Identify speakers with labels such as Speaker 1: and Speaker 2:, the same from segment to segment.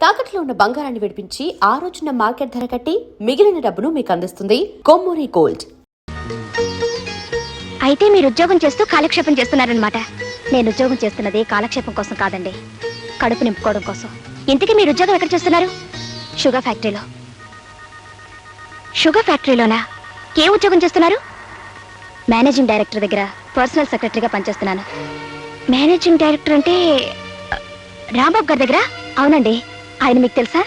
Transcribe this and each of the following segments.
Speaker 1: తాకట్లో ఉన్న బంగారాన్ని విడిపించి ఆ రోజున మార్కెట్ ధర కట్టి మిగిలిన డబ్బును మీకు అందిస్తుంది కొమ్మూరి గోల్డ్.
Speaker 2: అయితే మీరు ఉద్యోగం చేస్తూ కాలక్షేపం చేస్తున్నారనమాట. నేను ఉద్యోగం చేస్తున్నది కాలక్షేపం కోసం కాదండి, కడుపు నింపుకోవడం కోసం. ఇంతకీ మీరు ఉద్యోగం ఎక్కడ చేస్తున్నారు? షుగర్ ఫ్యాక్టరీలో. షుగర్ ఫ్యాక్టరీలోనా? ఏ ఉద్యోగం చేస్తున్నారు? మేనేజింగ్ డైరెక్టర్ దగ్గర పర్సనల్ సెక్రటరీగా పనిచేస్తున్నాను. మేనేజింగ్ డైరెక్టర్ అంటే రాంబాబు గారి దగ్గర? అవునండి. ఆయన మీకు తెలుసా?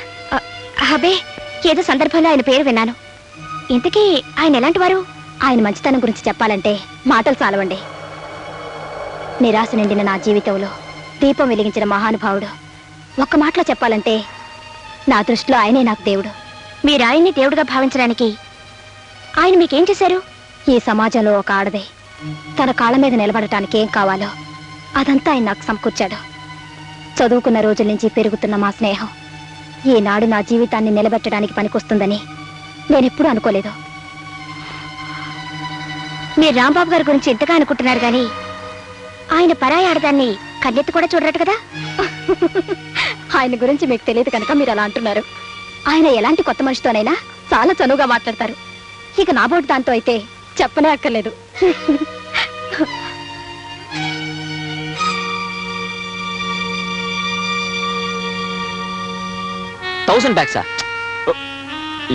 Speaker 2: అబే, ఏదో సందర్భంలో ఆయన పేరు విన్నాను. ఇంతకీ ఆయన ఎలాంటి వారు? ఆయన మంచితనం గురించి చెప్పాలంటే మాటలు చాలవండి. నిరాశ నిండిన నా జీవితంలో దీపం వెలిగించిన మహానుభావుడు. ఒక్క మాటలో చెప్పాలంటే నా దృష్టిలో ఆయనే నాకు దేవుడు. మీరు ఆయన్ని దేవుడిగా భావించడానికి ఆయన మీకేం చేశారు? ఈ సమాజంలో ఒక ఆడదే తన కాళ్ళ మీద నిలబడటానికి ఏం కావాలో అదంతా ఆయన నాకు సమకూర్చాడు. చదువుకున్న రోజుల నుంచి పెరుగుతున్న మా స్నేహం ఈనాడు నా జీవితాన్ని నిలబెట్టడానికి పనికొస్తుందని నేనెప్పుడూ అనుకోలేదు. మీరు రాంబాబు గారి గురించి ఎంతగా అనుకుంటున్నారు కానీ ఆయన పరాయి ఆడదాన్ని కన్నెత్తి కూడా చూడరట కదా. ఆయన గురించి మీకు తెలియదు కనుక మీరు అలా అంటున్నారు. ఆయన ఎలాంటి కొత్త మనిషితోనైనా చాలా చనువుగా మాట్లాడతారు. ఇక నా బోటు దాంతో అయితే చెప్పనే అక్కర్లేదు.
Speaker 3: 1000 bags.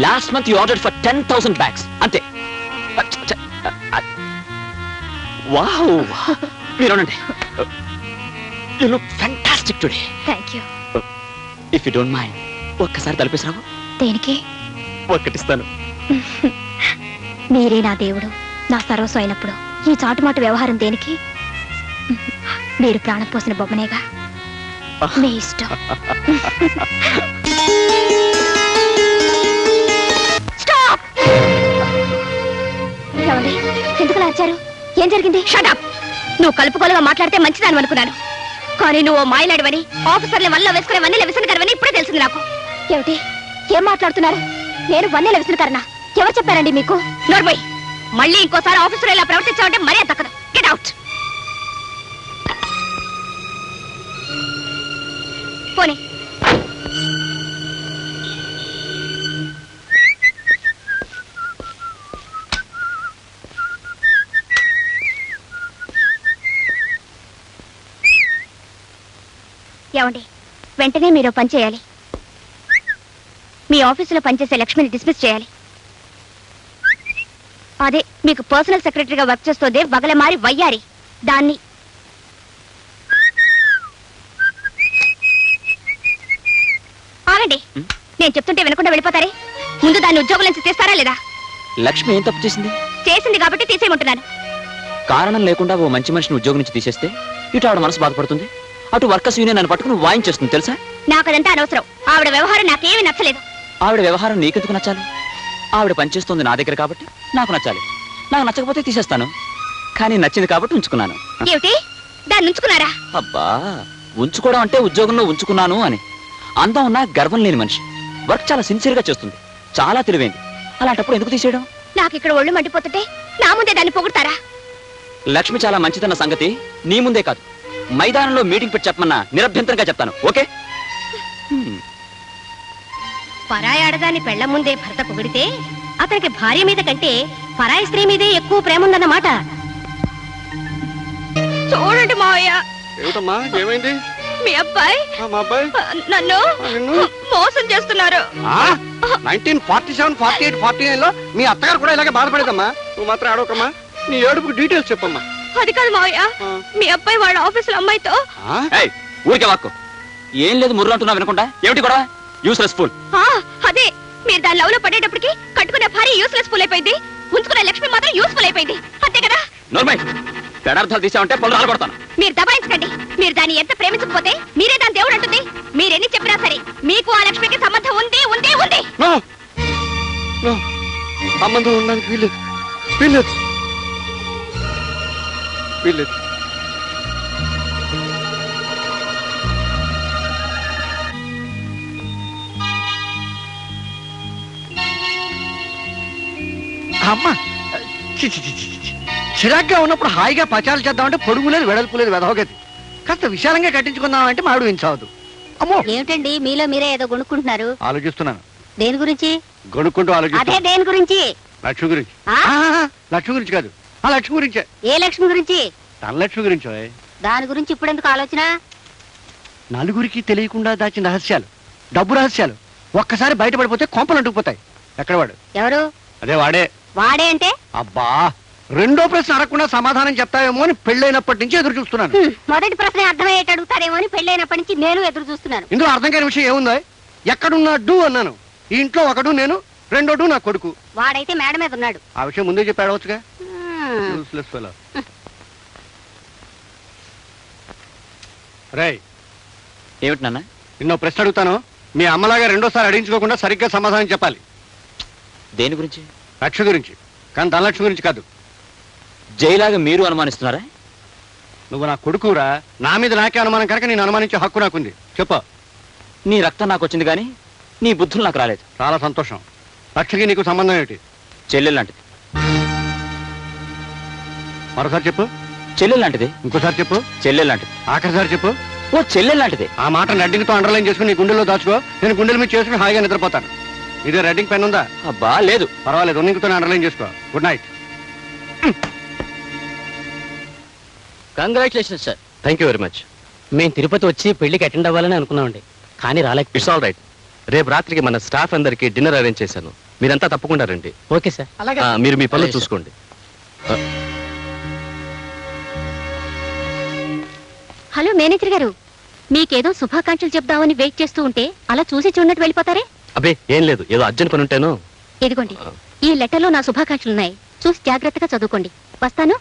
Speaker 3: Last month you ordered for 10,000 bags. Ante. Wow. Meeronandi. You look fantastic today.
Speaker 2: Thank you.
Speaker 3: If you don't mind, ఒక్కసారి తలపేసావు.
Speaker 2: దేనికి?
Speaker 3: ఒక్కటిస్తాను.
Speaker 2: మీరే నా దేవుడు, నా సర్వస్వం అయినప్పుడు ఈ చాటుమాటు వ్యవహారం దేనికి? మీరు ప్రాణం పోసిన బొమ్మనేగా. మీ ఇష్టం. ఎందుకు వచ్చారు? ఏం జరిగింది? షటప్! నువ్వు కలుపుకోలుగా మాట్లాడితే మంచిదాని అనుకున్నాను, కానీ నువ్వు మాయలాడివని ఆఫీసర్లు వల్ల వేసుకునే వన్నెల విసనకరవని ఇప్పుడే తెలిసింది నాకు. ఏమిటి? ఏం మాట్లాడుతున్నారు? నేను వన్నెల విసనకరనా? ఎవరు చెప్పారండి మీకు? నోర్మోయ్, మళ్ళీ ఇంకోసారి ఆఫీసర్ ఇలా ప్రవర్తించావంటే మరీ దక్కదు. Get out. పోనీ. ఏమండి, వెంటనే మీరు పని చేయాలి. మీ ఆఫీసులో పనిచేసే లక్ష్మిని డిస్మిస్ చేయాలి. అదే మీకు పర్సనల్ సెక్రటరీగా వర్క్ చేస్తోందే వగలమారి వయ్యారి, దాన్ని. ఆగండి, నేను చెప్తుంటే వినకుండా వెళ్ళిపోతారే. ముందు దాన్ని ఉద్యోగం నుంచి తీస్తారా లేదా?
Speaker 3: లక్ష్మి ఏం తప్పు చేసింది?
Speaker 2: చేసింది కాబట్టి తీసేయమంటున్నాను.
Speaker 3: కారణం లేకుండా ఓ మంచి మనిషిని ఉద్యోగం నుంచి తీసేస్తే ఇటు ఆవిడ మనసు బాధపడుతుంది, అటు వర్కర్స్ యూనియన్ అని పట్టుకుని వాయించేస్తుంది. తెలుసా?
Speaker 2: నాకు అదంతా అనవసరం. ఆవిడ వ్యవహారం నాకేమీ నచ్చలేదు.
Speaker 3: ఆవిడ వ్యవహారం నీకెందుకు నచ్చాలి? ఆవిడ పనిచేస్తుంది నా దగ్గర కాబట్టి నాకు నచ్చాలి. నాకు నచ్చకపోతే తీసేస్తాను, కానీ నచ్చింది కాబట్టి ఉంచుకున్నాను.
Speaker 2: ఏమిటి? దాన్ని ఉంచుకున్నారా?
Speaker 3: అబ్బా, ఉంచుకోవడం అంటే ఉద్యోగంలో ఉంచుకున్నాను అని. అందం ఉన్నా గర్వం లేని మనిషి, వర్క్ చాలా సిన్సియర్ గా చేస్తుంది, చాలా తెలివైంది. అలాంటప్పుడు ఎందుకు తీసేయడం?
Speaker 2: నాకు ఇక్కడ ఒళ్ళు మండిపోతుంటే నా ముందే దాన్ని పొగుడతారా?
Speaker 3: లక్ష్మి చాలా మంచిదన్న సంగతి నీ ముందే కాదు, మైదానంలో మీటింగ్ పెట్టి చెప్పమన్నా నిరభ్యంతరంగా చెప్తాను. ఓకే?
Speaker 2: పరాయి ఆడదాన్ని పెళ్ల ముందే భర్త పొగిడితే అతనికి భార్య మీద కంటే పరాయి స్త్రీ మీదే ఎక్కువ ప్రేమ ఉందన్నమాట. చూడండి మావయ్య.
Speaker 4: ఏమిటమ్మా, ఏమైంది?
Speaker 2: మీ అబ్బాయి నన్ను మోసం చేస్తున్నారు.
Speaker 4: 1947, 48, 49 లో మీ అత్తగారు కూడా ఇలాగే బాధపడేదమ్మా. నువ్వు మాత్రం ఆడవకమ్మా. నీ ఏడుపుకి డీటెయిల్స్ చెప్పమ్మా.
Speaker 2: అది కాదు మావయ్య, మీ అబ్బాయి వాళ్ళ ఆఫీసులో అమ్మాయితో.
Speaker 3: ఊరికే వాక్కు. ఏం లేదు, ముర్రు అంటున్నా వినకుండా. ఏమిటి కూడా? Useless full.
Speaker 2: అదే, మీరు దాని లవ్ లో పడేటప్పటికి కట్టుకునే భార్య యూస్లెస్ ఫుల్ అయిపోయింది, ఉంచుకునే లక్ష్మి మాత్రం యూస్ఫుల్ అయిపోయింది. అంతే కదా?
Speaker 3: నోర్మై, పెడార్థాలు తీసామంటే పళ్ళు రాలబడతాను.
Speaker 2: మీరు దబాయించకండి. మీరు దాన్ని ఎంత ప్రేమించకపోతే మీరే దాని దేవుడు అంటుంది. మీరెన్ని చెప్పినా సరే మీకు ఆ లక్ష్మికి సంబంధం ఉంది ఉంది ఉంది.
Speaker 4: సంబంధం ఉండడానికి వీల్లేదు, వీల్లేదు, వీల్లేదు. అమ్మా, చిరాగ్గా ఉన్నప్పుడు హాయిగా పచాలు చేద్దామంటే పొడుగు లేదు, వెడల్పు లేదు, వెదవగతి. కాస్త విశాలంగా కట్టించుకుందామంటే మాడు వించవద్దు. అమ్మో
Speaker 2: ఏమిటండి మీలో మీరే ఏదో కొనుక్కుంటున్నారు?
Speaker 4: ఆలోచిస్తున్నాను.
Speaker 2: దేని గురించి?
Speaker 4: గొనుక్కుంటూ
Speaker 2: అదే
Speaker 4: ఆలోచిస్తున్నాను.
Speaker 2: దేని గురించి?
Speaker 4: లక్ష్మి గురించి.
Speaker 2: ఆ?
Speaker 4: లక్ష్మి గురించి కాదు, ఆ లక్ష్మి గురించే.
Speaker 2: ఏ లక్ష్మి గురించి?
Speaker 4: తన లక్ష్మి గురించి.
Speaker 2: దాని గురించి ఇప్పుడెందుకు ఆలోచన?
Speaker 4: నలుగురికి తెలియకుండా దాచిన రహస్యాలు, డబ్బు రహస్యాలు ఒక్కసారి బయటపడిపోతే కొంపలు అంటుకుపోతాయి. ఎక్కడ వాడు?
Speaker 2: ఎవరు?
Speaker 4: అదే వాడే.
Speaker 2: వాడే అంటే?
Speaker 4: అబ్బా, రెండో ప్రశ్న అడగకుండా సమాధానం చెప్తావేమో అని పెళ్ళైనప్పటి నుంచి ఎదురు చూస్తున్నాను.
Speaker 2: మొదటి ప్రశ్న అర్థమయ్యేట అడుగుతారేమో అని పెళ్ళైనప్పటి నుంచి నేను ఎదురు చూస్తున్నాను.
Speaker 4: ఇందులో అర్థం కాని విషయం ఏముందో? ఎక్కడున్నాడు అన్నాను. ఈ ఇంట్లో ఒకడు నేను, రెండోడు నా కొడుకు.
Speaker 2: వాడైతే మేడ మీద ఉన్నాడు.
Speaker 4: ఆ విషయం ముందే చెప్పి అడగచ్చుగా.
Speaker 2: హ్మ్.
Speaker 4: Useless fellow. రేయ్,
Speaker 3: ఏమిటి నాన్న?
Speaker 4: నిన్నో ప్రశ్న అడుగుతాను. మీ అమ్మలాగా రెండోసారి అడిగించుకోకుండా సరిగ్గా సమాధానం చెప్పాలి.
Speaker 3: దేని గురించి?
Speaker 4: లక్ష్మి గురించి, కానీ ధనలక్ష్మి గురించి కాదు.
Speaker 3: జైలాగా మీరు అనుమానిస్తున్నారా?
Speaker 4: నువ్వు నా కొడుకురా, నా మీద నాకే అనుమానం కనుక నేను అనుమానించే హక్కు నాకుంది. చెప్పు.
Speaker 3: నీ రక్తం నాకు వచ్చింది కానీ నీ బుద్ధులు నాకు రాలేదు.
Speaker 4: చాలా సంతోషం. లక్ష్మికి నీకు సంబంధం ఏమిటి?
Speaker 3: చెల్లెలు లాంటిది.
Speaker 4: మరోసారి చెప్పు.
Speaker 3: చెల్లెలు లాంటిది.
Speaker 4: ఇంకోసారి చెప్పు.
Speaker 3: చెల్లెలు లాంటిది.
Speaker 4: ఆఖరిసారి చెప్పు.
Speaker 3: ఓ చెల్లెలు లాంటిది.
Speaker 4: ఆ మాట రెడ్డింగ్తో అండర్లైన్ చేసుకుని నీ గుండెల్లో దాచుకో. నేను గుండెల మీద చేసుకుని హాయిగా నిద్రపోతాను. ఇదే రెడ్డింగ్ పెన్ ఉందా?
Speaker 3: అబ్బా లేదు.
Speaker 4: పర్వాలేదు, రన్నింగ్తో అండర్లైన్ చేసుకో. Good night.
Speaker 5: Congratulation sir.
Speaker 6: Thank you very much.
Speaker 5: మేము తిరుపతి వచ్చి పెళ్లికి అటెండ్ అవ్వాలని అనుకున్నామండి, కానీ
Speaker 6: ఇట్స్
Speaker 5: రాలేకపోయాం.
Speaker 6: All right. రేపు రాత్రికి మన స్టాఫ్ అందరికి డిన్నర్ అరేంజ్ చేశాను. మీరంతా తప్పకుండా రండి.
Speaker 5: Okay sir.
Speaker 6: మీరు మీ పనులు
Speaker 5: అలాగే సార్.
Speaker 6: చూసుకోండి.
Speaker 2: హలో మేనేజర్ గారు, మీకేదో శుభాకాంక్షలు చెప్దామని వెయిట్ చేస్తూ ఉంటే అలా చూసి చూడనట్టు వెళ్ళిపోతారే?
Speaker 6: అబ్బే ఏం లేదు, ఏదో అర్జెంట్ పని ఉంటేను.
Speaker 2: ఇదిగోండి, ఈ లెటర్లో నా శుభాకాంక్షలున్నాయి. చూసి జాగ్రత్తగా చదువుకోండి. వస్తాను.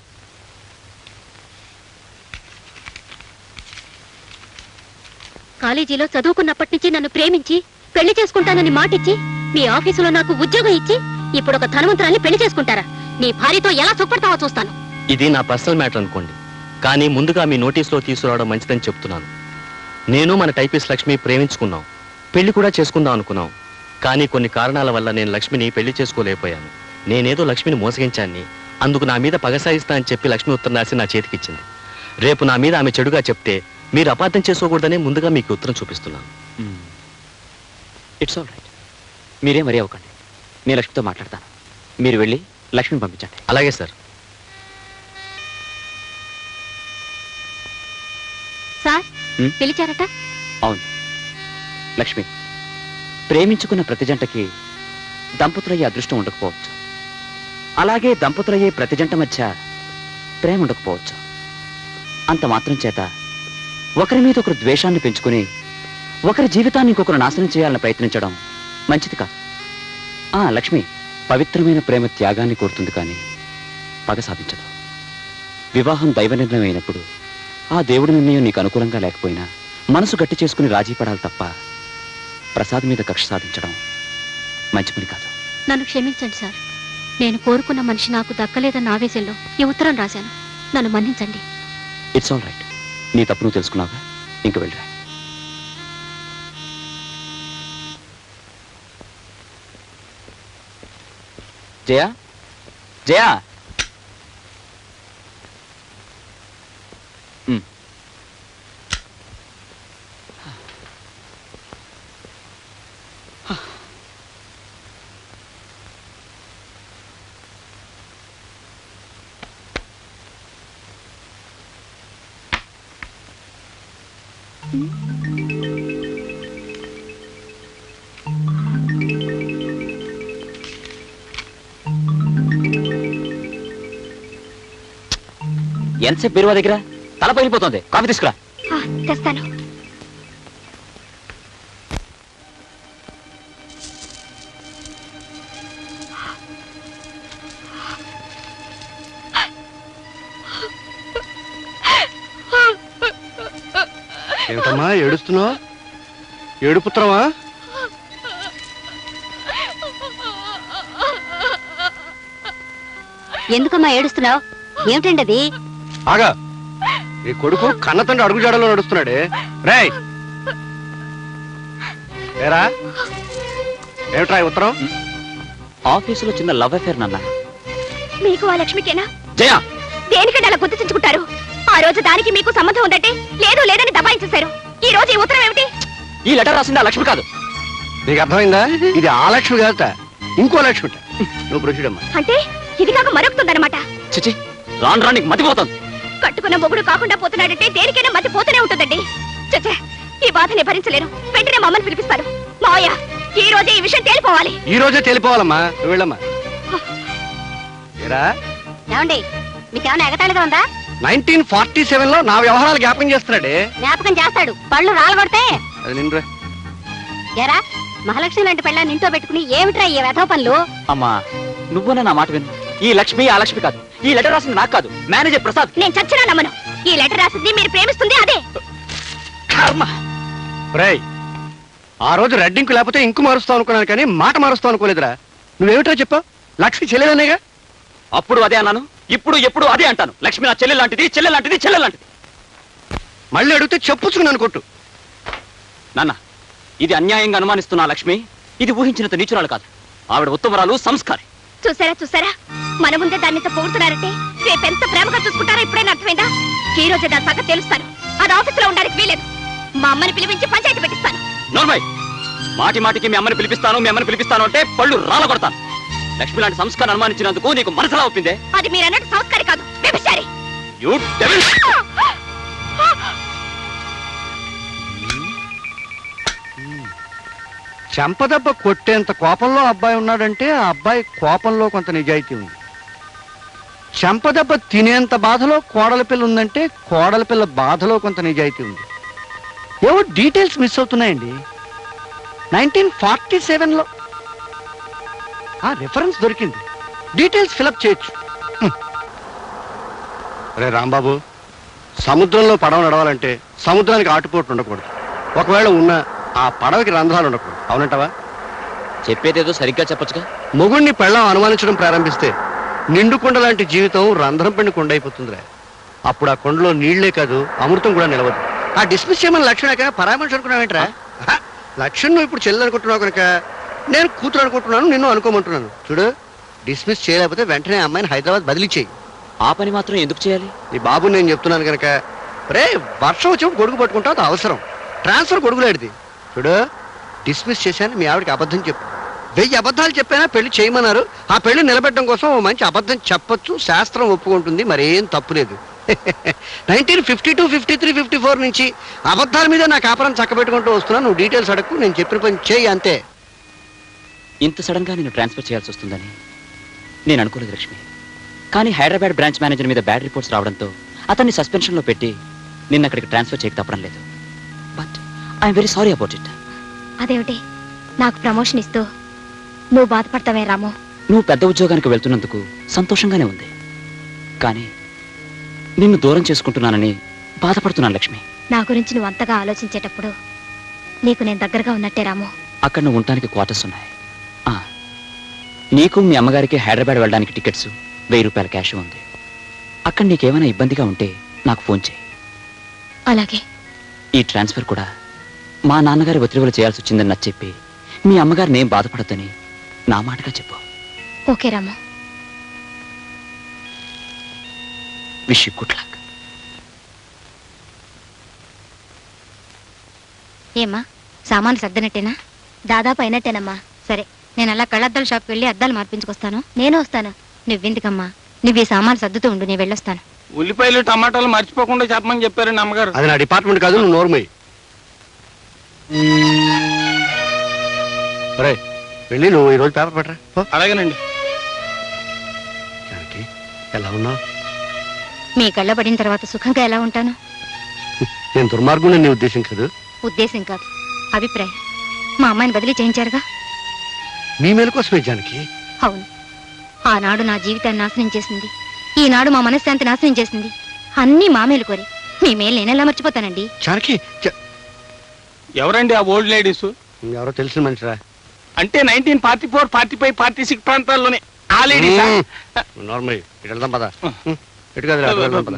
Speaker 2: కాలేజీలో చదువుకున్నప్పటి నుంచి నన్ను ప్రేమించి పెళ్లి చేసుకుంటానని మాటిచ్చి మీ ఆఫీసులో నాకు ఉద్యోగం ఇచ్చి ఇప్పుడు ఒక ధనవంతురాల్ని పెళ్లి చేసుకుంటారా? నీ భార్యతో ఎలా సుఖపడతావో చూస్తాను.
Speaker 6: ఇది నా పర్సనల్ మ్యాటర్ అనుకోండి, కానీ ముందుగా మీ నోటీస్లో తీసుకురావడం మంచిదని చెప్తున్నాను. నేను మన టైపిస్ట్ లక్ష్మి ప్రేమించుకున్నాం, పెళ్లి కూడా చేసుకుందాం అనుకున్నాం. కానీ కొన్ని కారణాల వల్ల నేను లక్ష్మిని పెళ్లి చేసుకోలేకపోయాను. నేనేదో లక్ష్మిని మోసగించాన్ని, అందుకు నా మీద పగ సాయిస్తా అని చెప్పి లక్ష్మి ఉత్తరం రాసి నా చేతికిచ్చింది. రేపు నా మీద ఆమె చెడుగా చెప్తే మీరు అపార్థం చేసుకోకూడదనే ముందుగా మీకు ఉత్తరం చూపిస్తున్నాను.
Speaker 3: It's all right. మీరే మరీ అవ్వకండి. నేను లక్ష్మితో మాట్లాడతాను. మీరు వెళ్ళి లక్ష్మిని పంపించండి.
Speaker 6: అలాగే సార్.
Speaker 2: సార్,
Speaker 3: హ్మ్?
Speaker 2: పిలిచారట?
Speaker 3: అవును లక్ష్మి, ప్రేమించుకున్న ప్రతి జంటకి దంపతులయ్యే అదృష్టం ఉండకపోవచ్చు. అలాగే దంపతులయ్యే ప్రతి జంట మధ్య ప్రేమ ఉండకపోవచ్చు. అంత మాత్రం చేత ఒకరి మీద ఒకరు ద్వేషాన్ని పెంచుకుని ఒకరి జీవితాన్ని ఇంకొకరు నాశనం చేయాలని ప్రయత్నించడం మంచిది కాదు. లక్ష్మి, పవిత్రమైన ప్రేమ త్యాగాన్ని కోరుతుంది కానీ పగ సాధించదు. వివాహం దైవ నిర్ణయం అయినప్పుడు ఆ దేవుడి నిర్ణయం నీకు అనుకూలంగా లేకపోయినా మనసు గట్టి చేసుకుని రాజీ పడాలి తప్ప ప్రసాద్ మీద కక్ష సాధించడం మంచి పని కాదు.
Speaker 2: నన్ను క్షమించండి సార్. నేను కోరుకున్న మనిషి నాకు దక్కలేదన్న ఆవేశంలో ఈ ఉత్తరం రాశాను. నన్ను మన్నించండి.
Speaker 3: It's all right. నీ తప్పు నువ్వు తెలుసుకున్నావుగా, ఇంక వెళ్ళరా. జయా, జయా. ఎంతసేపు బీరువా దగ్గర? తల పగిలిపోతుంది. కాఫీ తీసుకురా.
Speaker 2: తెస్తాను.
Speaker 4: ఏమిటమ్మా ఏడుస్తున్నావు? ఏడుపుత్రమా?
Speaker 2: ఎందుకమ్మా ఏడుస్తున్నావు? ఏమిటండి అది?
Speaker 4: ఆగా, నీ కొడుకు కన్నతండ్రి అడుగుజాడలో నడుస్తున్నాడే. రేయ్, ఏరా ఏమిట్రా ఈ ఉత్తరం?
Speaker 3: ఆఫీసులో చిన్న లవ్ అఫేర్ నాన్న.
Speaker 2: మీకు ఆ లక్ష్మికేనా?
Speaker 3: జయా,
Speaker 2: దేనికంటే అలా గుర్తించుకుంటారు? ఆ రోజు దానికి మీకు సంబంధం ఉందంటే లేదు లేదని దబాయించేశారు. ఈ రోజు ఈ ఉత్తరం ఏమిటి?
Speaker 3: ఈ లెటర్ రాసింది ఆ లక్ష్మి కాదు.
Speaker 4: నీకు అర్థమైందా? ఇది ఆ లక్ష్మి కాదట, ఇంకో లక్ష్మి. నువ్వు ప్రొసీడ్ అమ్మా.
Speaker 2: అంటే ఇది కాక మరొకతుందన్నమాట.
Speaker 3: చిచి, రాను రాను నీకు మతిపోతుంది.
Speaker 2: కట్టుకున్న మొగుడు కాకుండా పోతున్నాడంటే దేనికైనా మతి పోతూనే ఉంటుందండి. చచ్చే, ఈ బాధని భరించలేను. వెంటనే మా అమ్మని పిలిపిస్తాను. మావయ్య, ఈ రోజే ఈ విషయం తేలిపోవాలి.
Speaker 4: ఈ రోజే తెలిపోవాలమ్మా. నువ్వు వెళ్ళమ్మా. ఏరా,
Speaker 2: ఏమండి, మీకేమైనా ఎగతాళిగా ఉందా?
Speaker 4: 1947 లో నా వ్యవహారాలు జ్ఞాపకం చేస్తున్నాడే.
Speaker 2: జ్ఞాపకం చేస్తాడు, పళ్ళు రాలగొడితే.
Speaker 4: అది నిన్ను
Speaker 2: ఎరా, మహాలక్ష్మి లాంటి పెళ్ళ నింటో పెట్టుకుని ఏమిట్రా ఈ వెధవ పనులు?
Speaker 3: అమ్మా, నువ్వు నా మాట విను. ఈ లక్ష్మి ఆ లక్ష్మి కాదు. ఈ లెటర్ రాసింది నాకు కాదు, మేనేజర్ ప్రసాద్.
Speaker 2: నేను చచ్చినా నమ్మను. ఈ లెటర్ రాసింది మీరు ప్రేమిస్తుంది అదే.
Speaker 3: కర్మ.
Speaker 4: రేయ్, ఆ రోజు రెడ్డింకు లేకపోతే ఇంకు మారుస్తావు అనుకున్నాను, కానీ మాట మారుస్తావు అనుకోలేదురా. నువ్వేమిటో చెప్పావు? లక్ష్మి చెల్లెలనేగా.
Speaker 3: అప్పుడు అదే అన్నాను, ఇప్పుడు ఎప్పుడు అదే అంటాను. లక్ష్మి నా చెల్లె లాంటిది, చెల్లె లాంటిది, చెల్లె లాంటిది.
Speaker 4: మళ్ళీ అడిగితే చెప్పుచ్చుకున్నాను కొట్టు.
Speaker 3: నాన్న, ఇది అన్యాయంగా అనుమానిస్తున్న ఆ లక్ష్మి ఇది ఊహించినంత నీచురాలు కాదు. ఆవిడ ఉత్తమరాలు, సంస్కారి.
Speaker 2: చూసారా, మన ముందే దాన్ని పొగుడుతున్నారంటే రేపెంత ప్రేమగా చూసుకుంటారో ఇప్పుడైనా అర్థమైందా? ఈ రోజే దాని సంగతి తెలుస్తాను. అది ఆఫీసులో ఉండడానికి వీలేదు. మా అమ్మని పిలిపించి పంచాయతీ పెట్టిస్తాను.
Speaker 3: నోర్మై, మాటి మాటికి మీ అమ్మని పిలిపిస్తాను అంటే పళ్ళు రాలగొడతాను. లక్ష్మి లాంటి సంస్కారం అనుమానించినందుకు నీకు మనసులా ఒప్పిందే?
Speaker 2: అది మీరన్నట్టు సంస్కారి కాదు, వ్యభిచారి.
Speaker 3: You devil!
Speaker 4: చెంపదెబ్బ కొట్టేంత కోపంలో అబ్బాయి ఉన్నాడంటే ఆ అబ్బాయి కోపంలో కొంత నిజాయితీ ఉంది. చెంపదెబ్బ తినేంత బాధలో కోడల పిల్ల ఉందంటే కోడల పిల్ల బాధలో కొంత నిజాయితీ ఉంది. ఏవో డీటెయిల్స్ మిస్ అవుతున్నాయండి. 1947లో ఆ రిఫరెన్స్ దొరికింది. డీటెయిల్స్ ఫిలప్ చేయొచ్చు. అరే రాంబాబు, సముద్రంలో పడవ నడవాలంటే సముద్రానికి ఆటుపోట్లు ఉండకూడదు. ఒకవేళ ఉన్నా ఆ పడవకి రంధ్రాలు ఉండకూడదు. అవునంటావా?
Speaker 3: చెప్పేదేదో సరిగ్గా చెప్పొచ్చుగా.
Speaker 4: మొగుణ్ణి పెళ్ళాం అనుమానించడం ప్రారంభిస్తే నిండు కొండ లాంటి జీవితం రంధ్రం పడిన కొండ అయిపోతుందిరా. అప్పుడు ఆ కొండలో నీళ్లే కాదు, అమృతం కూడా నిలవదు. ఆ డిస్మిస్ చేయమని లక్ష్మణ పరామర్శ అనుకున్నావేంట్రా? లక్ష్మణ్ నువ్వు ఇప్పుడు చెల్లెలు అనుకుంటున్నావు కనుక నేను కూతురు అనుకుంటున్నాను, నిన్ను అనుకోమంటున్నాను. చూడు, డిస్మిస్ చేయలేకపోతే వెంటనే అమ్మాయిని హైదరాబాద్ బదిలీ చేయి.
Speaker 3: ఆ పని మాత్రం ఎందుకు చేయాలి?
Speaker 4: ఈ బాబు నేను చెప్తున్నాను కనుక. రే, వర్షం వచ్చినప్పుడు గొడుగు పట్టుకుంటావు, అది అవసరం. ట్రాన్స్ఫర్ గొడుగులాడిది. చూడు, డిస్మిస్ చేశాను, మీ ఆవిడకి అబద్ధం చెప్పు. 1000 అబద్ధాలు చెప్పైనా పెళ్లి చేయమన్నారు. ఆ పెళ్లి నిలబెట్టడం కోసం ఓ మంచి అబద్ధం చెప్పొచ్చు, శాస్త్రం ఒప్పుకుంటుంది, మరేం తప్పులేదు. 1952, 53, 54 నుంచి అబద్ధాల మీద నా కాపురం చక్కబెట్టుకుంటూ వస్తున్నాను. నువ్వు డీటెయిల్స్ అడగకు, నేను చెప్పిన పని చేయి అంతే.
Speaker 3: ఇంత సడన్ గా నేను ట్రాన్స్ఫర్ చేయాల్సి వస్తుందని నేను అనుకోలేదు లక్ష్మి. కానీ హైదరాబాద్ బ్రాంచ్ మేనేజర్ మీద బ్యాడ్ రిపోర్ట్స్ రావడంతో అతన్ని సస్పెన్షన్ లో పెట్టి నిన్న అక్కడికి ట్రాన్స్ఫర్ చేయక తప్పడం లేదు. But I'm very sorry about it.
Speaker 2: అదేమిటి, నాకు ప్రమోషన్ ఇస్తూ నువ్వు బాధపడతావే రాము?
Speaker 3: నువ్వు పెద్ద ఉద్యోగానికి వెళ్తున్నందుకు సంతోషంగానే ఉంది, కానీ నిన్ను దూరం చేసుకుంటున్నానని బాధపడుతున్నాను లక్ష్మి.
Speaker 2: నా గురించి నువ్వు అంతగా ఆలోచించేటప్పుడు నీకు నేను దగ్గరగా ఉన్నట్టే రాము.
Speaker 3: అక్కడ నువ్వు ఉండటానికి క్వార్టర్స్ ఉన్నాయి. నీకు మీ అమ్మగారికి హైదరాబాద్ వెళ్ళడానికి టికెట్స్, 1000 రూపాయల క్యాష్ ఉంది. అక్కడ నీకేమైనా ఇబ్బందిగా ఉంటే నాకు ఫోన్ చేయి.
Speaker 2: అలాగే.
Speaker 3: ఈ ట్రాన్స్ఫర్ కూడా మా నాన్నగారి ఒత్తిడిలో చేయాల్సి వచ్చిందని నచ్చ చెప్పి మీ అమ్మగారిని ఏం బాధపడద్దని నా మాటగా చెప్పు.
Speaker 2: Okay Ramu.
Speaker 3: Wish you good luck.
Speaker 2: ఏమ్మా, సామాన్లు సర్దనట్టేనా? దాదాపు అయినట్టేనమ్మా. సరే, నేను అలా కళ్ళద్దాల షాప్కి వెళ్ళి అద్దాలు మార్పించుకొస్తాను. నేను వస్తాను. నువ్వెందుకమ్మా, నువ్వు ఈ సామాన్లు సర్దుతూ ఉండు, నేను వెళ్ళొస్తాను.
Speaker 5: ఉల్లిపాయలు టమాటాలు మర్చిపోకుండా చెప్పమని చెప్పారండి అమ్మగారు.
Speaker 4: అది నా డిపార్ట్మెంట్ కాదు, నువ్వు నోర్మయ్యి. వెళ్ళి నువ్వు ఈరోజు పేపర్ పెట్టరా.
Speaker 5: అలాగేనండి.
Speaker 4: జానకి, ఎలా ఉన్నావు?
Speaker 2: మీ కళ్ళ పడిన తర్వాత సుఖంగా ఎలా ఉంటాను?
Speaker 4: నేను దుర్మార్గుని నీ ఉద్దేశం కాదు.
Speaker 2: ఉద్దేశం కాదు, అభిప్రాయం. మా అమ్మాయిని బదిలీ చేయించారుగా.
Speaker 4: మీ మేలు కోసమే జానకి.
Speaker 2: అవును, ఆనాడు నా జీవితాన్ని నాశనం చేసింది, ఈనాడు మా మనశ్శాంతి నాశనం చేసింది. అన్నీ మా మేలు కోరి. మీ మేలు నేనెలా మర్చిపోతానండి?
Speaker 4: జానకి,
Speaker 5: ఎవరండి ఆ ఓల్డ్ లేడీస్?
Speaker 4: ఎవరో తెలిసిన మనిషిరా.
Speaker 5: అంటే 1944, 45, 46 ప్రాంతాల్లోనే ఆ లేడీస్.
Speaker 4: నార్మల్ ఇటు వెళ్దాం పద. ఇటు కాదు, అటు వెళ్దాం పద.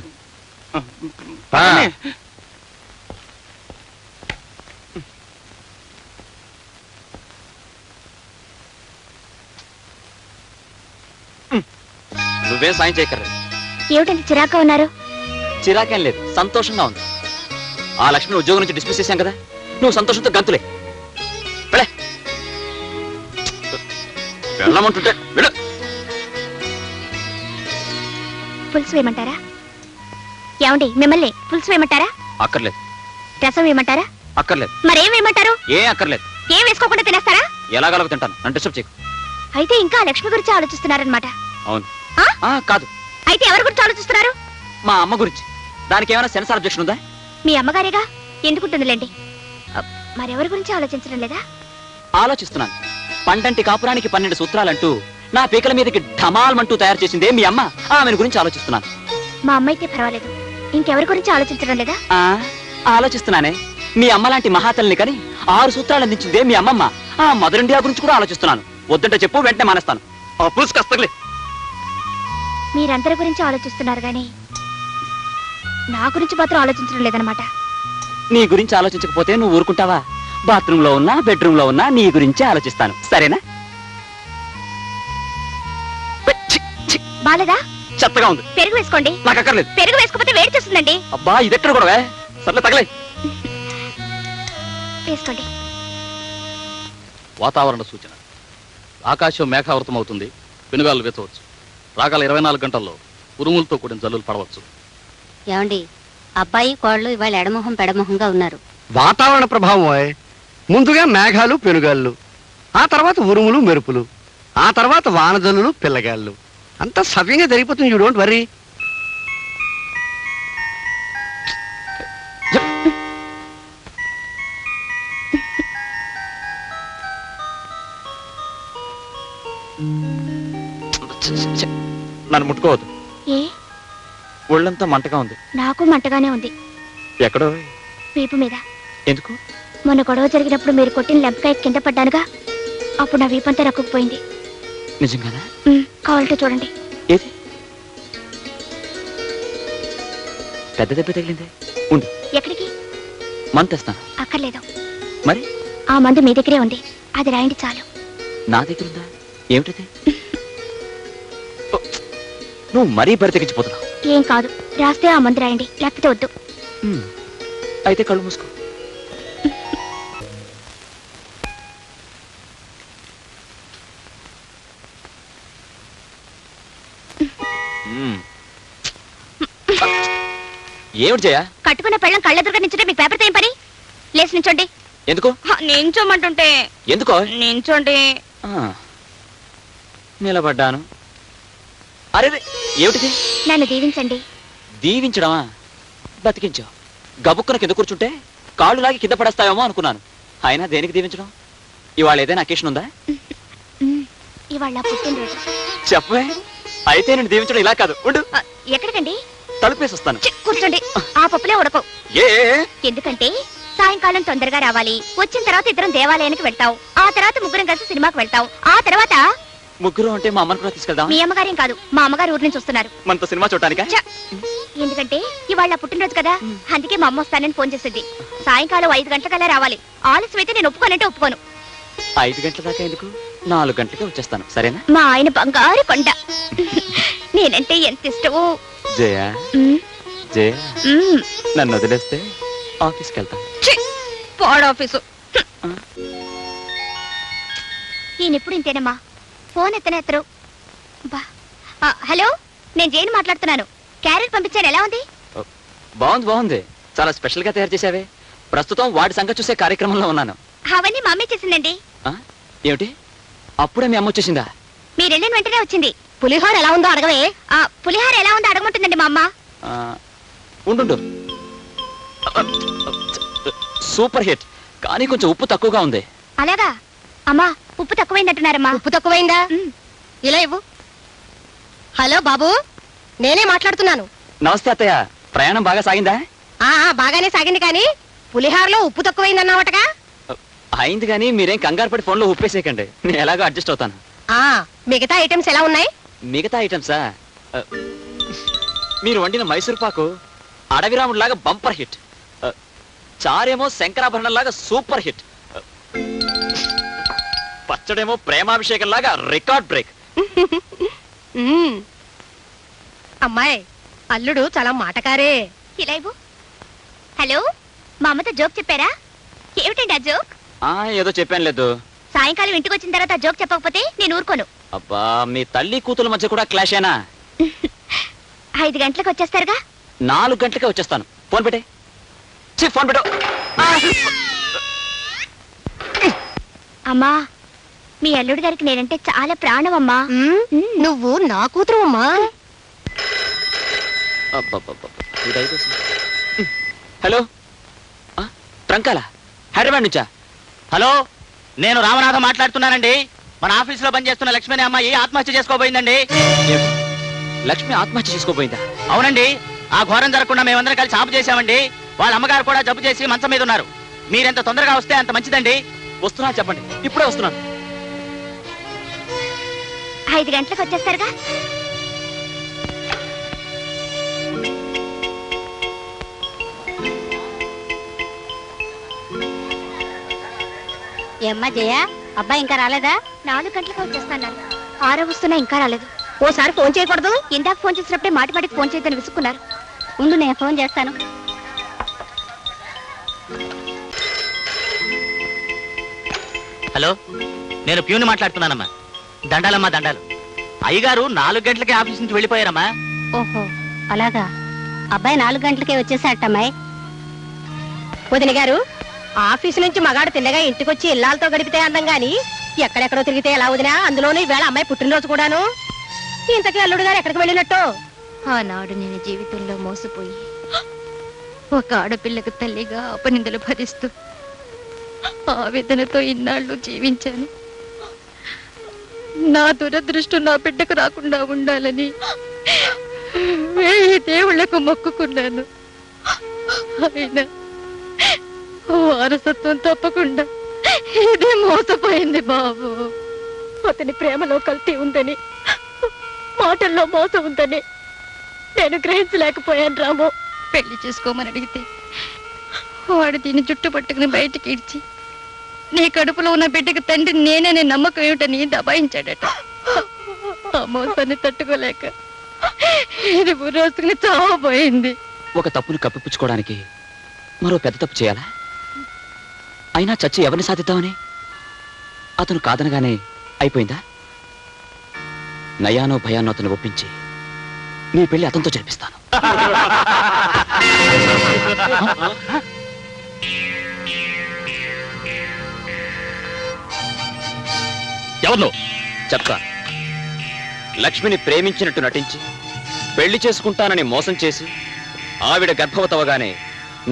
Speaker 3: నువ్వేం సాయం చేయక్కర్లేదు.
Speaker 2: ఏమిటంటే చిరాగ్గా ఉన్నారు?
Speaker 3: చిరాకేం లేదు, సంతోషంగా ఉంది. ఆ లక్ష్మిని ఉద్యోగం నుంచి డిస్మిస్ చేశాం కదా, నువ్వు సంతోషంతో గంతులే. వెళ్ళే. వెళ్ళమంటుంటే వెళ్ళు.
Speaker 2: పులుసు వేయమంటారా? ఏమండి మిమ్మల్ని పులుసు వేయమంటారా?
Speaker 3: అక్కర్లేదు.
Speaker 2: రసం వేయమంటారా?
Speaker 3: అక్కర్లేదు.
Speaker 2: మరేం వేయమంటారు?
Speaker 3: ఏం అక్కర్లేదు.
Speaker 2: ఏం వేసుకోకుండా తినేస్తారా?
Speaker 3: ఎలాగలగ తింటాను, నన్ను డిస్టర్బ్ చేయకు.
Speaker 2: అయితే ఇంకా లక్ష్మి గురించి ఆలోచిస్తున్నారనమాట.
Speaker 3: అవును.
Speaker 2: ఆ?
Speaker 3: కాదు,
Speaker 2: అయితే ఎవరి గురించి ఆలోచిస్తున్నారు?
Speaker 3: మా అమ్మ గురించి. దానికి ఏమైనా సెన్సార్ అబ్జెక్షన్ ఉందా?
Speaker 2: మీ అమ్మగారేగా, ఎందుకుంటుందిలేండి. మరెవరి గురించి ఆలోచించడం లేదా?
Speaker 3: ఆలోచిస్తున్నాను. పండంటి కాపురానికి 12 సూత్రాలంటూ నా పీకల మీదకి ఢమాల్మంటూ తయారు చేసిందే మీ అమ్మ. ఆమెను గురించి ఆలోచిస్తున్నాను.
Speaker 2: మా అమ్మ అయితే పర్వాలేదు, ఇంకెవరి గురించి ఆలోచించడం లేదా?
Speaker 3: ఆలోచిస్తున్నానే. మీ అమ్మ లాంటి మహాతల్ని కని 6 సూత్రాలు అందించిందే మీ అమ్మమ్మ. ఆ మదర్ ఇండియా గురించి కూడా ఆలోచిస్తున్నాను. వద్దంటే చెప్పు, వెంటనే మానేస్తాను. పులుసు కస్తలే.
Speaker 2: మీరందరి గురించి ఆలోచిస్తున్నారు గాని నా గురించి మాత్రం ఆలోచించడం లేదనమాట.
Speaker 3: నీ గురించి ఆలోచించకపోతే నువ్వు ఊరుకుంటావా? బాత్రూమ్ లో ఉన్నా, బెడ్రూమ్ లో ఉన్నా నీ గురించే ఆలోచిస్తాను. సరేనా?
Speaker 2: బాలేదా?
Speaker 3: చెత్తగా ఉంది.
Speaker 2: పెరుగు వేసుకోండి.
Speaker 3: నాకు అక్కర్లేదు.
Speaker 2: పెరుగు వేసుకోకపోతే వేడి చేస్తుందండి.
Speaker 3: అబ్బా, ఇదెక్కడ కూడా సర్లే, తగలే.
Speaker 2: వేసుకోండి.
Speaker 6: వాతావరణ సూచన. ఆకాశం మేఘావృతం అవుతుంది. పెనుగాలు వేచవచ్చు. రాగల 24 గంటల్లో ఉరుములతో కూడిన జల్లులు పడవచ్చు.
Speaker 7: ఏమండి, అబ్బాయి కోళ్ళు ఇవాళ ఎడమొహం పెడమొహంగా ఉన్నారు.
Speaker 4: వాతావరణ ప్రభావం. ముందుగా మేఘాలు పెనుగాళ్ళు, ఆ తర్వాత ఉరుములు మెరుపులు, ఆ తర్వాత వానజల్లులు పిల్లగాళ్ళు. అంతా సవ్యంగా జరిగిపోతుంది. You don't worry.
Speaker 3: నన్ను ముట్టుకోవద్దు.
Speaker 2: ఏ?
Speaker 3: ఒళ్ళంతా మంటగా ఉంది.
Speaker 2: నాకు మంటగానే ఉంది.
Speaker 3: ఎక్కడో?
Speaker 2: వీపు మీద.
Speaker 3: ఎందుకు?
Speaker 2: మొన్న గొడవ జరిగినప్పుడు మీరు కొట్టిన లెంపకాయ కింద పడ్డానుగా, అప్పుడు నా వీపంతా రక్కుపోయింది.
Speaker 3: నిజంగానా?
Speaker 2: కావాలంటే చూడండి.
Speaker 3: ఏది? పెద్ద దెబ్బ తగిలిందే. ఉండు.
Speaker 2: ఎక్కడికి?
Speaker 3: మందు తెస్తాను.
Speaker 2: అక్కర్లేదు.
Speaker 3: మరి?
Speaker 2: ఆ మందు మీ దగ్గరే ఉంది, అది రాయండి చాలు.
Speaker 3: నా దగ్గర ఉందా? ఏమిటది? నువ్వు మరీ బరి తెగించిపోతున్నావు.
Speaker 2: ఏం కాదు, రాస్తే ఆ మందు రాయండి, లేకపోతే వద్దు.
Speaker 3: అయితే కళ్ళు మూసుకో. ఏమిటి జయ?
Speaker 2: కట్టుకున్న పెళ్ళం కళ్ళెదురుగా నించుంటే మీకు పేపర్తో ఏం పని? లేచి నించోండి.
Speaker 3: ఎందుకు?
Speaker 2: నించోమంటుంటే.
Speaker 3: ఎందుకో?
Speaker 2: నించోండి.
Speaker 3: నిలబడ్డాను. అరే, ఏమిటిది?
Speaker 2: నన్ను దీవించండి.
Speaker 3: దీవించడమా? బతికించావు. గబుక్కున కింద కూర్చుంటే కాళ్ళు లాగి కింద పడేస్తావేమో అనుకున్నాను. అయినా దేనికి దీవించడం? ఇవాళ ఏదైనా అకేషన్ ఉందా?
Speaker 2: ఇవాళ పుట్టినరోజు.
Speaker 3: చెప్పే. అయితే నేను దీవించడం ఇలా కాదు. ఉండు.
Speaker 2: ఎక్కడికండి?
Speaker 3: తలుపేసి వస్తాను.
Speaker 2: కూర్చోండి. ఆ పప్పులే ఉడకవు. ఎందుకంటే సాయంకాలం తొందరగా రావాలి. వచ్చిన తర్వాత ఇద్దరం దేవాలయానికి వెళ్తాం. ఆ తర్వాత ముగ్గురం కలిసి సినిమాకి వెళ్తాం. ఆ తర్వాత
Speaker 3: ముగ్గురు అంటే మా అమ్మని కూడా తీసుకెళ్దాం.
Speaker 2: మీ అమ్మగారేం కాదు, మా అమ్మగారు ఊరి నుంచి వస్తున్నారు.
Speaker 3: మనతో సినిమా చూడటానికా?
Speaker 2: ఎందుకంటే ఇవాళ పుట్టినరోజు కదా, అందుకే మా అమ్మ వస్తానని ఫోన్ చేసింది. సాయంకాలం 5 గంటలకల్లా రావాలి. ఆలస్యం అయితే నేను ఒప్పుకోనంటే ఒప్పుకోను.
Speaker 3: 5 గంటల దాకా ఎందుకు? 4 గంటలకే వచ్చేస్తాను. సరేనా?
Speaker 2: మా ఆయన బంగారు కొండ. నేనంటే ఎంత ఇష్టమో.
Speaker 3: జయ, జయ, నన్ను వదిలేస్తే ఆఫీస్కి వెళ్తాను.
Speaker 2: ఆఫీసు ఈయనెప్పుడు ఇంతేనమ్మా, ఫోన్ ఎత్తరు. హలో, నేను జైన్ మాట్లాడుతున్నాను. క్యారెట్ పంపించాను, ఎలా ఉంది?
Speaker 3: బాగుంది, బాగుంది. చాలా స్పెషల్ గా తయారు చేసావే. ప్రస్తుతం వాడి సంగతి చూసే కార్యక్రమంలో ఉన్నాను.
Speaker 2: అవన్నీ మా అమ్మే చేసిందండి.
Speaker 3: ఏమిటి? అప్పుడే మీ అమ్మ వచ్చేసిందా?
Speaker 2: మీరు వెళ్ళిన వెంటనే వచ్చింది. పులిహోర ఎలా ఉందో అడగవే. పులిహోర ఎలా ఉందో అడగమంటుందండి మా అమ్మ.
Speaker 3: ఉండు. సూపర్ హిట్, కానీ కొంచెం ఉప్పు తక్కువగా ఉంది.
Speaker 2: అలాగా? అమ్మా, ఉప్పు తక్కువైందంటున్నారమ్మా.
Speaker 7: ఉప్పు తక్కువైందా? ఇలా ఇవ్వు. హలో బాబు, నేనే మాట్లాడుతున్నాను.
Speaker 3: నమస్తే అత్తయ్య. ప్రయాణం బాగా సాగిందా?
Speaker 7: బాగానే సాగింది, కానీ పులిహారలో ఉప్పు తక్కువైందన్నావటగా?
Speaker 3: అయింది, కానీ మీరేం కంగారు పడి ఫోన్లో ఉప్పేసేయకండి. నేను ఎలాగో అడ్జస్ట్ అవుతాను.
Speaker 7: మిగతా ఐటమ్స్ ఎలా ఉన్నాయి?
Speaker 3: మిగతా ఐటమ్సా? మీరు వండిన మైసూర్ పాకు అడవిరాముడు లాగా బంపర్ హిట్. చారేమో శంకరాభరణం లాగా సూపర్ హిట్. పచ్చడేమో ప్రేమాభిషేకం లాగా రికార్డ్ బ్రేక్.
Speaker 7: అమ్మాయి, అల్లుడు చాలా మాటకారే.
Speaker 2: ఇలా ఇవ్వు. హలో, మా అమ్మతో జోక్ చెప్పారా? ఏమిటండి ఆ జోక్?
Speaker 3: ఏదో చెప్పాను లేదు.
Speaker 2: సాయంకాలం ఇంటికి వచ్చిన తర్వాత ఆ జోక్ చెప్పకపోతే నేను ఊరుకోను.
Speaker 3: అబ్బా, మీ తల్లి కూతుల మధ్య కూడా క్లాష్ అయినా?
Speaker 2: 5 గంటలకు వచ్చేస్తారుగా?
Speaker 3: 4 గంటలకే వచ్చేస్తాను. ఫోన్ పెట్టే. ఫోన్ పెట్టు.
Speaker 2: అమ్మా, మీ అల్లుడి గారికి నేనంటే చాలా ప్రాణం అమ్మా.
Speaker 7: నువ్వు నా కూతురు అమ్మా.
Speaker 3: హలో, ట్రంకాల హైదరాబాద్ నుంచా?
Speaker 5: హలో, నేను రామనాథం మాట్లాడుతున్నానండి. మన ఆఫీసులో పనిచేస్తున్న లక్ష్మి అనే అమ్మాయి ఆత్మహత్య చేసుకోబోయిందండి.
Speaker 3: లక్ష్మి ఆత్మహత్య చేసుకోబోయిందా?
Speaker 5: అవునండి, ఆ ఘోరం జరగకుండా మేమందరం కలిసి ఆపు చేశామండి. వాళ్ళ అమ్మగారు కూడా జబ్బు చేసి మంచం మీద ఉన్నారు. మీరెంత తొందరగా వస్తే అంత మంచిదండి.
Speaker 3: వస్తున్నా, చెప్పండి, ఇప్పుడే వస్తున్నాను.
Speaker 2: 5 గంటలకు వచ్చేస్తారుగా?
Speaker 7: ఏమ్మా జయ, అబ్బాయి ఇంకా రాలేదా?
Speaker 2: 4 గంటలకు వచ్చేస్తాన్నారు. 6 వస్తున్నా ఇంకా రాలేదు.
Speaker 7: ఓసారి ఫోన్ చేయకూడదు?
Speaker 2: ఇందాక ఫోన్ చేసినప్పుడే మాటికి ఫోన్ చేయదని విసుక్కున్నారు.
Speaker 7: ఉండు, నేను ఫోన్ చేస్తాను.
Speaker 5: హలో, నేను ప్యూని మాట్లాడుతున్నానమ్మా. దండాలమ్మా, దండాలు. అయ్యగారు 4 గంటలకే ఆఫీస్ నుంచి వెళ్ళిపోయారమ్మా.
Speaker 7: ఓహో, అలాగా. అబ్బాయి 4 గంటలకే వచ్చేసాటమ్మాయి. వదిన గారు, ఆఫీసు నుంచి మగాడు తిన్నగా ఇంటికొచ్చి ఇల్లాలతో గడిపితే అందం గాని ఎక్కడెక్కడో తిరిగితే ఎలా వదినా? అందులోనూ ఈవేళ అమ్మాయి పుట్టినరోజు కూడాను. ఇంతకీ అల్లుడు గారు ఎక్కడికి వెళ్ళినట్టు?
Speaker 2: ఆనాడు నేను జీవితంలో మోసపోయి ఒక ఆడపిల్లకు తల్లిగా అపనిందలు భరిస్తూ ఆవేదనతో ఇన్నాళ్ళు జీవించాను. నా దురదృష్టం నా బిడ్డకు రాకుండా ఉండాలని 1000 దేవుళ్లకు మొక్కుకున్నాను. అయినా వారసత్వం తప్పకుండా ఇది మోసపోయింది బాబు. అతని ప్రేమలో కల్తీ ఉందని, మాటల్లో మోసం ఉందని నేను గ్రహించలేకపోయాను రాము. పెళ్లి చేసుకోమని అడిగితే వాడు దీన్ని జుట్టు పట్టుకుని బయటికి ఇడ్చి నీ కడుపులో ఉన్న బిడ్డకు తండ్రి నేనే నమ్మకం ఏమిటని దబాయించాడట. ఆ మోసాన్ని తట్టుకోలేక ఇది రోజుకుని చావబోయింది.
Speaker 3: ఒక తప్పును కప్పిపుచ్చుకోవడానికి మరో పెద్ద తప్పు చేయాలా? అయినా చచ్చి ఎవరిని సాధిద్దామని? అతను కాదనగానే అయిపోయిందా? నయానో భయానో అతను ఒప్పించి నీ పెళ్లి అతనితో జరిపిస్తాను.
Speaker 6: ఎవరు
Speaker 3: చెప్తా. లక్ష్మిని ప్రేమించినట్టు నటించి పెళ్లి చేసుకుంటానని మోసం చేసి ఆవిడ గర్భవతవగానే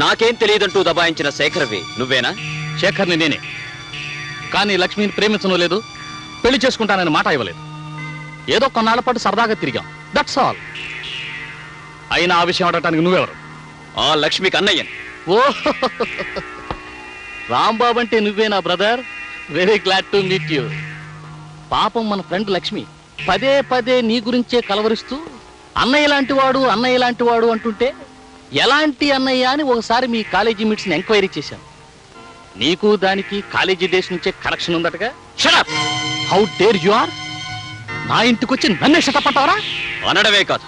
Speaker 3: నాకేం తెలియదంటూ దబాయించిన శేఖర్వి నువ్వేనా?
Speaker 6: శేఖర్ని నేనే. కానీ లక్ష్మిని ప్రేమించడం లేదు, పెళ్లి చేసుకుంటానని మాట ఇవ్వలేదు. ఏదో కొన్నాళ్ల పాటు సరదాగా తిరిగాం, దట్స్ ఆల్. అయినా ఆ విషయం అడగటానికి నువ్వెవరు?
Speaker 3: ఆ లక్ష్మికి అన్నయ్యని.
Speaker 6: ఓ, రాంబాబు అంటే నువ్వేనా brother? Very glad to meet you. పాపం మన ఫ్రెండ్ లక్ష్మి పదే పదే నీ గురించే కలవరిస్తూ అన్నయ్య లాంటి వాడు, అన్నయ్య లాంటి వాడు అంటుంటే ఎలాంటి అన్నయ్య అని ఒకసారి మీ కాలేజీ మీట్స్ ని ఎంక్వైరీ చేశాను. నీకు దానికి కాలేజీ డేస్ నుంచే కనెక్షన్ ఉందటగా. Shut up! How dare you are! నా ఇంటికొచ్చి నన్నే షటప్ అంటావరా?
Speaker 3: అనడమే కాదు,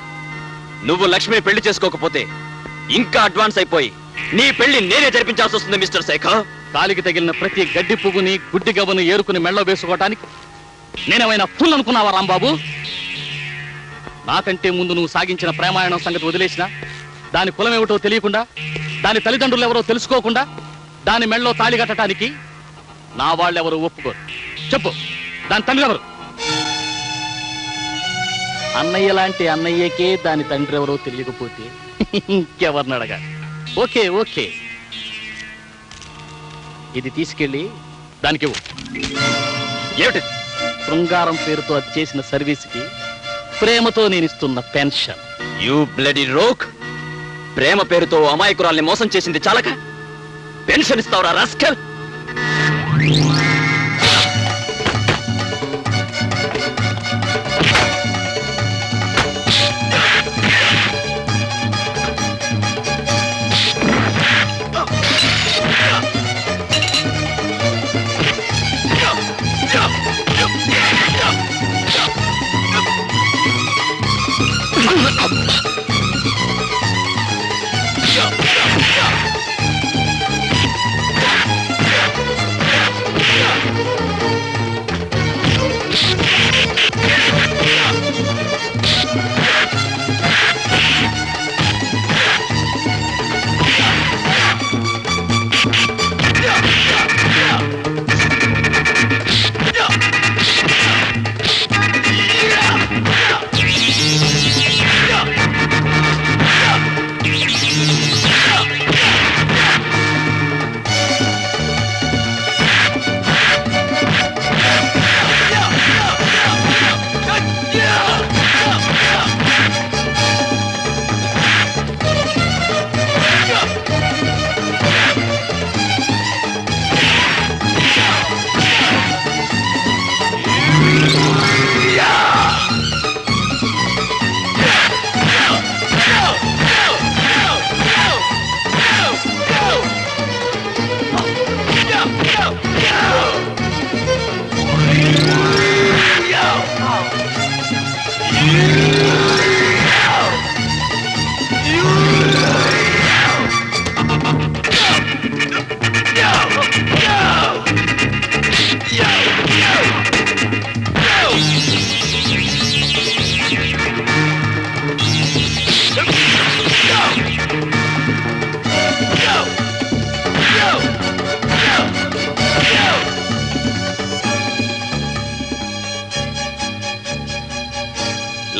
Speaker 3: నువ్వు లక్ష్మిని పెళ్లి చేసుకోకపోతే ఇంకా అడ్వాన్స్ అయిపోయి నీ పెళ్లి నేనే జరిపించాల్సి వస్తుంది మిస్టర్ శేఖర్.
Speaker 6: కాలికి తగిలిన ప్రతి గడ్డి పువ్వుని, గుడ్డి గవ్వను ఏరుకుని మెళ్ళో వేసుకోవటానికి నేనేమైనా ఫుల్ అనుకున్నావా రాంబాబు? నాకంటే ముందు నువ్వు సాగించిన ప్రేమాయణం సంగతి వదిలేసినా, దాని కులమేమిటో తెలియకుండా, దాని తల్లిదండ్రులు ఎవరో తెలుసుకోకుండా దాని మెళ్ళలో తాళి కట్టడానికి నా వాళ్ళెవరూ ఒప్పుకోరు. చెప్పు, దాని తండ్రి ఎవరు? అన్నయ్య లాంటి అన్నయ్యకే దాని తండ్రి ఎవరో తెలియకపోతే ఇంకెవరిని అడగా? ఓకే ఓకే, ఇది తీసుకెళ్ళి దానికి ఇవ్వు.
Speaker 3: ఏమిటి?
Speaker 6: శృంగారం పేరుతో అది చేసిన సర్వీస్కి ప్రేమతో నేను ఇస్తున్న పెన్షన్.
Speaker 3: You bloody rogue! ప్రేమ పేరుతో అమాయకురాల్ని మోసం చేసింది చాలక పెన్షన్ ఇస్తావురా రాస్కల్?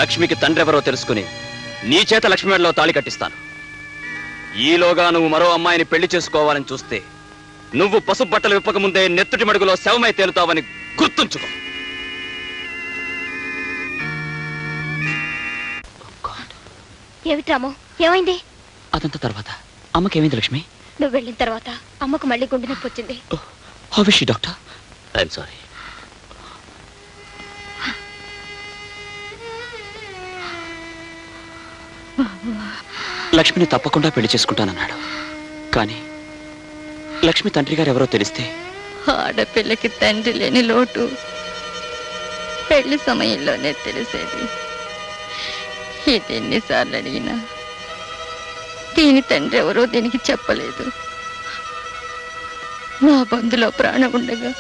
Speaker 3: లక్ష్మికి తండ్రి ఎవరో తెలుసుకుని నీ చేత లక్ష్మి మెడలో తాళి కట్టిస్తాను. ఈలోగా నువ్వు మరో అమ్మాయిని పెళ్లి చేసుకోవాలని చూస్తే నువ్వు పసుపు బట్టలు విప్పక ముందే నెత్తుటి మడుగులో శవమై తేలుతావని గుర్తుంచుకో.
Speaker 2: ఏమిటి రాము, ఏమైంది?
Speaker 3: అదంతా తర్వాత అమ్మకేమైంది లక్ష్మి?
Speaker 2: నువ్వు వెళ్ళిన తర్వాత అమ్మకు మళ్ళీ గుండె నొప్పి వచ్చింది.
Speaker 3: How is she doctor? I'm sorry. లక్ష్మిని తప్పకుండా పెళ్లి చేసుకుంటానన్నాడు. కానీ లక్ష్మి తండ్రి గారు ఎవరో తెలిస్తే
Speaker 8: ఆడపిల్లకి తండ్రి లేని లోటు పెళ్లి సమయంలోనే తెలిసేది. ఇది ఎన్నిసార్లు అడిగినా దీని తండ్రి ఎవరో దీనికి చెప్పలేదు. నా బంధులో ప్రాణం ఉండగా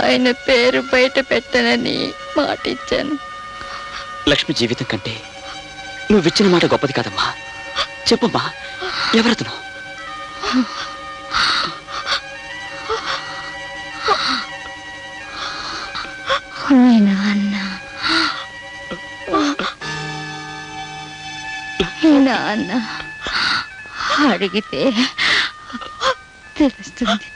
Speaker 8: ఆయన పేరు బయట పెట్టనని మాట ఇచ్చాను.
Speaker 3: లక్ష్మి జీవితం కంటే నువ్విచ్చిన మాట గొప్పది కాదమ్మా. చెప్పమ్మా, ఎవరతను?
Speaker 8: నాన్న అడిగితే తెలుస్తుంది.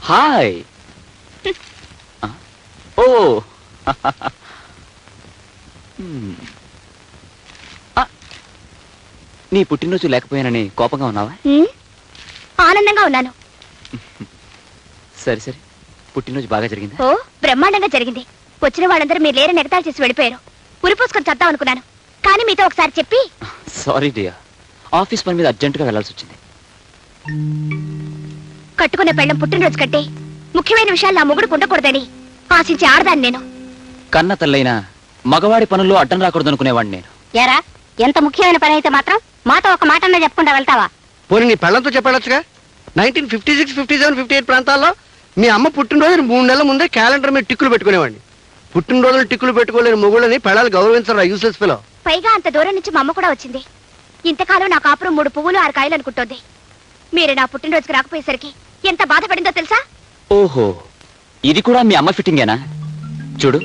Speaker 3: హాయ్. ఓ నీ పుట్టినరోజు లేకపోయానని కోపంగా ఉన్నావా?
Speaker 2: ఆనందంగా ఉన్నాను.
Speaker 3: సరే సరే, పుట్టినరోజు బాగా జరిగిందా?
Speaker 2: ఓ బ్రహ్మాండంగా జరిగింది. వచ్చిన వాళ్ళందరూ మీరు లేరని ఎగతాళి చేసి వెళ్ళిపోయారు. ఉరిపోసుకొని చద్దాం అనుకున్నాను, కానీ మీతో ఒకసారి చెప్పి.
Speaker 3: సారీ డియర్, ఆఫీస్ పని మీద అర్జెంటుగా వెళ్లాల్సి వచ్చింది.
Speaker 2: కట్టుకున్న పెళ్ళం పుట్టినరోజు కంటే ముఖ్యమైన విషయాలు నా మొగుడు ఉండకూడదని ఆశించి ఆడదాన్ని నేను.
Speaker 3: కన్న తల్లైనా మగవాడి పనుల్లో అడ్డం రాకూడదు అనుకునేవాడిని నేను.
Speaker 7: ఎరా, ఎంత ముఖ్యమైన పని అయితే మాత్రం మాతో ఒక మాట అన్నా చెప్పకుండా వెళ్తావా?
Speaker 4: పోనీ నీ పెళ్ళంతో చెప్పాడొచ్చుగా. 1956, 57, 58 ప్రాంతాల్లో మీ అమ్మ పుట్టినరోజు 3 నెలల ముందే క్యాలెండర్ మీద టిక్కులు పెట్టుకునేవాడిని. పుట్టినరోజులు టిక్కులు పెట్టుకోలేని మొగుళ్ళని పెళ్ళాలు గౌరవించరా యూస్లెస్ ఫెలో.
Speaker 2: పైగా అంత దూరం నుంచి మా అమ్మ కూడా వచ్చింది. ఇంతకాలం నా కాపురం 3 పువ్వులు 6 కాయలు అనుకుంటోంది. మీరు నా పుట్టినరోజుకి రాకపోయేసరికి ఎంత బాధపడిందో తెలుసా?
Speaker 3: ఓహో, ఇది కూడా మీ అమ్మ ఫిట్టింగేనా? చూడు,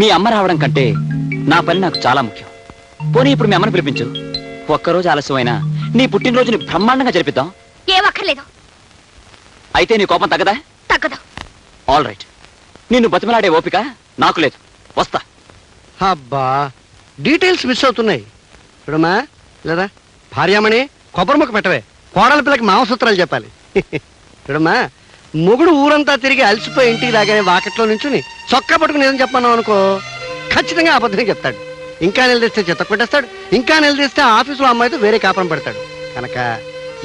Speaker 3: మీ అమ్మ రావడం కంటే నా పని నాకు చాలా ముఖ్యం. పోనీ ఇప్పుడు మీ అమ్మని పిలిపించు. ఒక్కరోజు ఆలస్యమైనా నీ పుట్టినరోజుని బ్రహ్మాండంగా జరిపిద్దాం.
Speaker 2: ఏం అక్కర్లేదు.
Speaker 3: అయితే నీ కోపం తగ్గదా?
Speaker 2: తగ్గదు.
Speaker 3: ఆల్ రైట్, నిన్ను బతిమలాడే ఓపిక నాకు లేదు. వస్తా.
Speaker 4: అబ్బా, డీటెయిల్స్ మిస్ అవుతున్నాయి. చూడమ్మా, లేదా భార్యామణి కొబ్బరి ముక్క పెట్టవే. కోడల పిల్లకి మాంసూత్రాలు చెప్పాలి. చూడమ్మా, మొగుడు ఊరంతా తిరిగి అలసిపోయి ఇంటికి రాగానే వాకిట్లో నుంచుని చొక్కా పట్టుకుని ఏదని చెప్పన్నావు అనుకో, ఖచ్చితంగా అబద్ధమే చెప్తాడు. ఇంకా నిలదీస్తే చెత్త కొట్టేస్తాడు. ఇంకా నిలదీస్తే ఆఫీసులో అమ్మాయితో వేరే కాపురం పెడతాడు. కనుక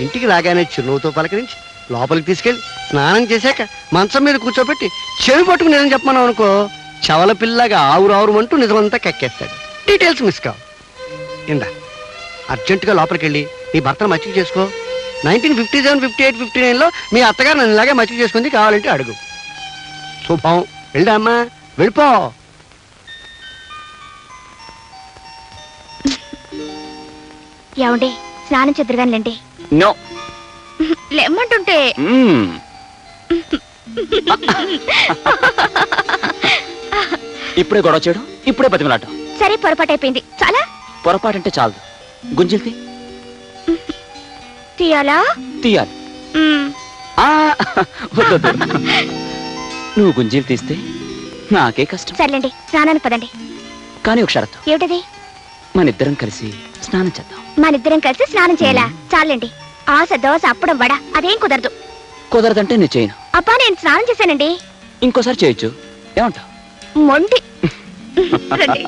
Speaker 4: ఇంటికి రాగానే చిరునవ్వుతో పలకరించి లోపలికి తీసుకెళ్ళి స్నానం చేశాక మంచం మీద కూర్చోబెట్టి చెవి పట్టుకుని ఏదని చెప్పన్నావు అనుకో, చవల పిల్లగా ఆవురావురమంటూ నిజమంతా కక్కేస్తాడు. డీటెయిల్స్ మిస్ కావు. ఇందా అర్జెంటుగా లోపలికి వెళ్ళి నీ భర్తను మచ్చిక చేసుకో. 1957, 58, 59లో మీ అత్తగారు నన్ను ఇలాగే మచ్చిక చేసుకుంది, కావాలంటే అడుగు. శుభం. వెళ్ళా అమ్మా, వెళ్ళిపో.
Speaker 2: ఏమండి, స్నానం చెద్దరుగానిలేండి.
Speaker 3: నో.
Speaker 2: లేమ్మంటుంటే.
Speaker 3: ఇప్పుడే గొడవ చేయడం, ఇప్పుడే బతిమలాటం.
Speaker 2: సరే, పొరపాటు అయిపోయింది. చాలా
Speaker 3: పొరపాటంటే చాలదు. గుంజిల్తి
Speaker 2: తీయాలా?
Speaker 3: తీయాలి. వద్దు, నువ్వు గుంజీలు తీస్తే నాకే కష్టం.
Speaker 2: సర్లేండి, స్నానానికి పదండి.
Speaker 3: కానీ ఒక షరతు.
Speaker 2: ఏమిటది?
Speaker 3: మనిద్దరం కలిసి స్నానం చేద్దాం.
Speaker 2: మనిద్దరం కలిసి స్నానం చేయాలా? చాలండి. ఆశ, దోశ, అప్పడం, వడ అదేం కుదరదు.
Speaker 3: కుదరదంటే నేను చేయను.
Speaker 2: అబ్బా, నేను స్నానం చేశానండి.
Speaker 3: ఇంకోసారి చేయొచ్చు, ఏమంటావు?
Speaker 2: మొండి. రండి.